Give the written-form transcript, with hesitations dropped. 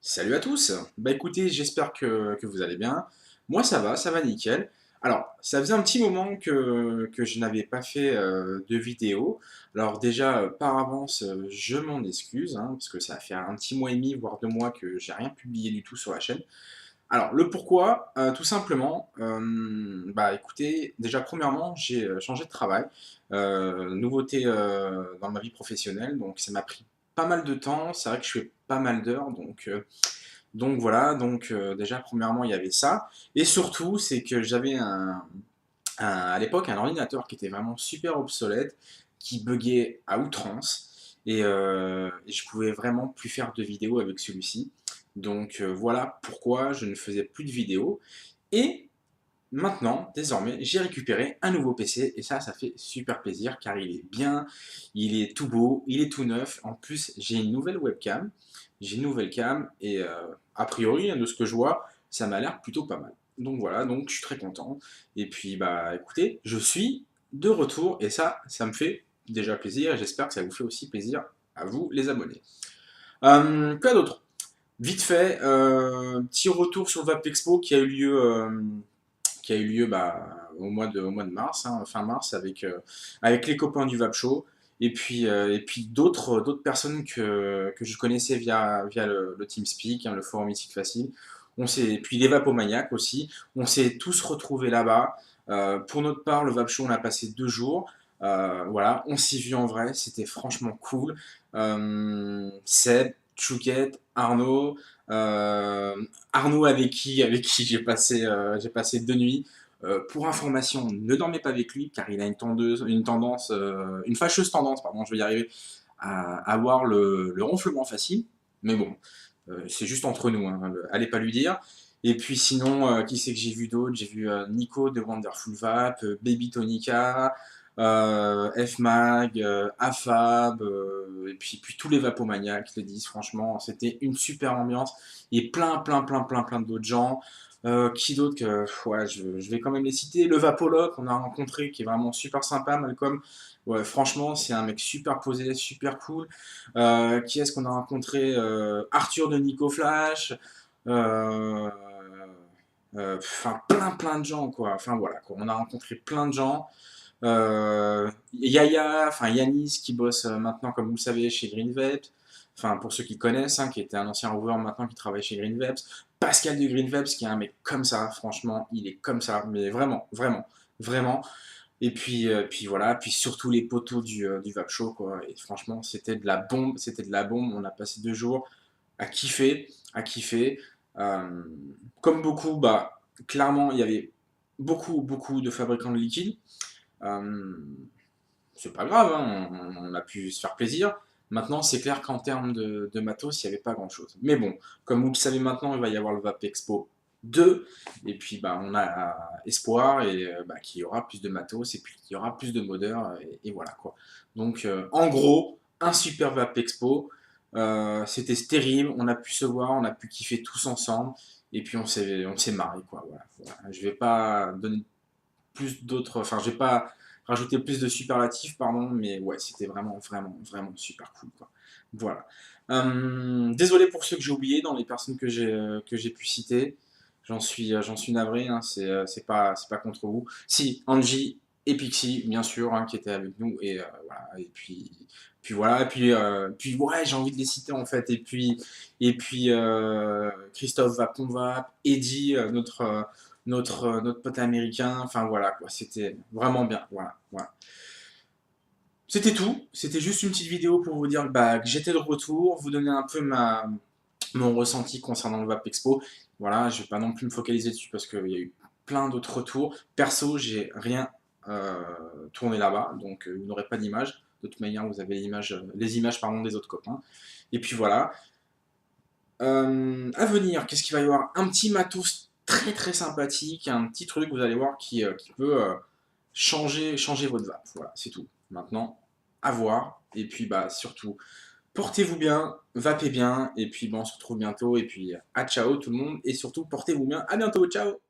Salut à tous! Bah écoutez, j'espère que vous allez bien. Moi ça va nickel. Alors, ça faisait un petit moment que je n'avais pas fait de vidéo. Alors déjà, par avance, je m'en excuse, hein, parce que ça fait un petit mois et demi, voire 2 mois que j'ai rien publié du tout sur la chaîne. Alors, le pourquoi, tout simplement, bah écoutez, déjà premièrement, j'ai changé de travail. Nouveauté dans ma vie professionnelle, donc ça m'a pris pas mal de temps. C'est vrai que je fais pas mal d'heures, donc voilà, déjà premièrement il y avait ça, et surtout c'est que j'avais à l'époque un ordinateur qui était vraiment super obsolète, qui buguait à outrance, et je pouvais vraiment plus faire de vidéos avec celui-ci. Donc voilà pourquoi je ne faisais plus de vidéos, et maintenant, désormais, j'ai récupéré un nouveau PC, et ça fait super plaisir car il est bien, il est tout beau, il est tout neuf. En plus, j'ai une nouvelle webcam, j'ai une nouvelle cam, et a priori, hein, de ce que je vois, ça m'a l'air plutôt pas mal. Donc voilà, donc je suis très content. Et puis, bah écoutez, je suis de retour, et ça me fait déjà plaisir, et j'espère que ça vous fait aussi plaisir à vous, les abonnés. Quoi d'autre? Vite fait, petit retour sur le VAP Expo qui a eu lieu bah, au mois de mars, hein, fin mars, avec les copains du Vap Show, et puis d'autres personnes que je connaissais via le TeamSpeak, hein, le forum Mythique Facile. Et puis les Vapomaniacs aussi, on s'est tous retrouvés là-bas. Pour notre part, le Vap Show, on a passé 2 jours. Voilà, on s'est vu en vrai, c'était franchement cool. Seb, Chouquette, Arnaud, Arnaud avec qui j'ai passé 2 nuits. Pour information, ne dormez pas avec lui car il a une fâcheuse tendance, pardon, je vais y arriver, à avoir le ronflement facile. Mais bon, c'est juste entre nous, hein, allez pas lui dire. Et puis sinon, qui c'est que j'ai vu d'autres? J'ai vu Nico de Wonderful Vap, Baby Tonica, Fmag, Afab, et puis tous les Vapomaniacs, les 10, franchement, c'était une super ambiance, et plein d'autres gens. Qui d'autre que, ouais, je vais quand même les citer. Le Vapologue qu'on a rencontré, qui est vraiment super sympa, Malcolm. Ouais, franchement, c'est un mec super posé, super cool. Qui est-ce qu'on a rencontré? Arthur de Nico Flash. Euh, Enfin, plein de gens, quoi. Enfin, voilà, quoi. On a rencontré plein de gens. Yaya, enfin Yanis qui bosse maintenant, comme vous le savez, chez Green Vapes. Enfin, pour ceux qui connaissent, hein, qui était un ancien rover maintenant qui travaille chez Green Vapes. Pascal de Green Vapes, qui est un mec comme ça, franchement, il est comme ça, mais vraiment. Et puis voilà, puis surtout les poteaux du Vape Show, quoi. Et franchement, c'était de la bombe. On a passé 2 jours à kiffer, à kiffer. Euh, Comme beaucoup, bah, clairement, il y avait beaucoup de fabricants de liquide. Euh, c'est pas grave, hein, on a pu se faire plaisir. Maintenant, c'est clair qu'en termes de matos, il n'y avait pas grand-chose. Mais bon, comme vous le savez maintenant, il va y avoir le VAP Expo 2, et puis bah, on a espoir bah, qu'il y aura plus de matos, et puis qu'il y aura plus de modeurs, et voilà quoi. Donc, en gros, un super VAP Expo. C'était terrible, on a pu se voir, on a pu kiffer tous ensemble, et puis on s'est marré quoi. Voilà. Je vais pas donner plus d'autres, enfin je vais pas rajouter plus de superlatifs, pardon, mais ouais, c'était vraiment super cool, quoi. Voilà. Désolé pour ceux que j'ai oubliés dans les personnes que j'ai pu citer. J'en suis navré, hein, c'est pas contre vous. Si, Angie et Pixie, bien sûr, hein, qui étaient avec nous, et voilà, puis voilà, puis ouais, j'ai envie de les citer en fait, et puis Christophe Vapon Eddie, notre pote américain, enfin voilà quoi, c'était vraiment bien, voilà. C'était tout, c'était juste une petite vidéo pour vous dire bah, que j'étais de retour, vous donner un peu mon ressenti concernant le VAP Expo. Voilà, je vais pas non plus me focaliser dessus parce qu'il y a eu plein d'autres retours. Perso, j'ai rien tourné là-bas, donc vous n'aurez pas d'image. De toute manière, vous avez les images pardon, des autres copains. Et puis voilà. À venir, qu'est-ce qu'il va y avoir? Un petit matos très très sympathique, un petit truc, vous allez voir, qui peut changer votre vape. Voilà, c'est tout. Maintenant, à voir. Et puis bah surtout, portez-vous bien, vapez bien, et puis bon, on se retrouve bientôt. Et puis à ciao tout le monde, et surtout portez-vous bien. À bientôt, ciao!